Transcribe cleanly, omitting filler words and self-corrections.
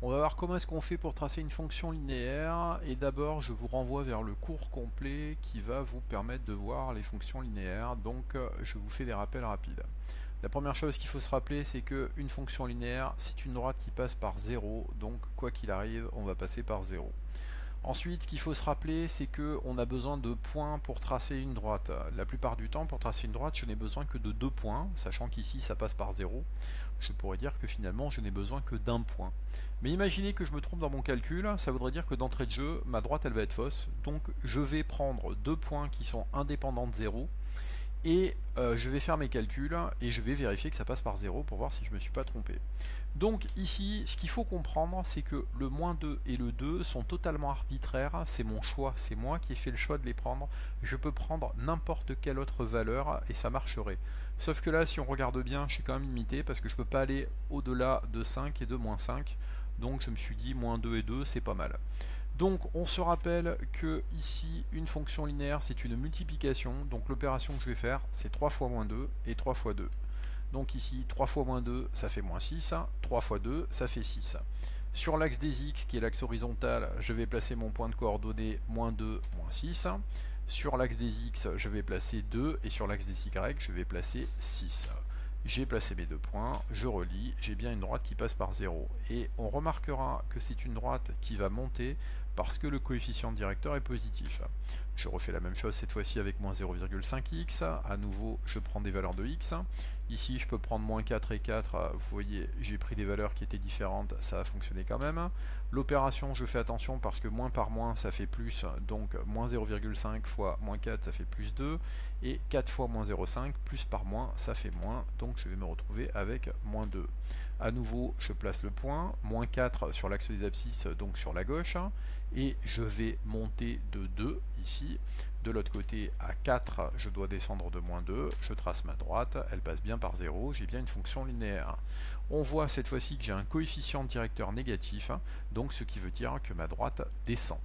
On va voir comment est-ce qu'on fait pour tracer une fonction linéaire et d'abord je vous renvoie vers le cours complet qui va vous permettre de voir les fonctions linéaires, donc je vous fais des rappels rapides. La première chose qu'il faut se rappeler, c'est qu'une fonction linéaire c'est une droite qui passe par 0, donc quoi qu'il arrive on va passer par 0. Ensuite, ce qu'il faut se rappeler, c'est qu'on a besoin de points pour tracer une droite. La plupart du temps, pour tracer une droite, je n'ai besoin que de 2 points, sachant qu'ici ça passe par 0. Je pourrais dire que finalement, je n'ai besoin que d'un point. Mais imaginez que je me trompe dans mon calcul, ça voudrait dire que d'entrée de jeu, ma droite elle va être fausse. Donc je vais prendre 2 points qui sont indépendants de 0 et je vais faire mes calculs et je vais vérifier que ça passe par 0 pour voir si je ne me suis pas trompé. Donc ici, ce qu'il faut comprendre, c'est que le moins 2 et le 2 sont totalement arbitraires, c'est mon choix, c'est moi qui ai fait le choix de les prendre. Je peux prendre n'importe quelle autre valeur et ça marcherait. Sauf que là, si on regarde bien, je suis quand même limité parce que je ne peux pas aller au-delà de 5 et de moins 5. Donc je me suis dit, moins 2 et 2, c'est pas mal. Donc on se rappelle que ici une fonction linéaire c'est une multiplication, donc l'opération que je vais faire c'est 3 fois moins 2 et 3 fois 2. Donc ici 3 fois moins 2 ça fait moins 6, 3 fois 2 ça fait 6. Sur l'axe des x qui est l'axe horizontal, je vais placer mon point de coordonnées moins 2, moins 6. Sur l'axe des x je vais placer 2 et sur l'axe des y je vais placer 6. J'ai placé mes 2 points, je relis, j'ai bien une droite qui passe par 0. Et on remarquera que c'est une droite qui va monter parce que le coefficient directeur est positif. Je refais la même chose cette fois-ci avec moins 0,5x. À nouveau, je prends des valeurs de x. Ici, je peux prendre moins 4 et 4. Vous voyez, j'ai pris des valeurs qui étaient différentes, ça a fonctionné quand même. L'opération, je fais attention parce que moins par moins, ça fait plus. Donc, moins 0,5 fois moins 4, ça fait plus 2. Et 4 fois moins 0,5, plus par moins, ça fait moins. Donc, je vais me retrouver avec moins 2. À nouveau, je place le point. Moins 4 sur l'axe des abscisses, donc sur la gauche. Et je vais monter de 2 ici. De l'autre côté, à 4, je dois descendre de moins 2. Je trace ma droite, elle passe bien par 0. J'ai bien une fonction linéaire. On voit cette fois-ci que j'ai un coefficient directeur négatif, donc ce qui veut dire que ma droite descend.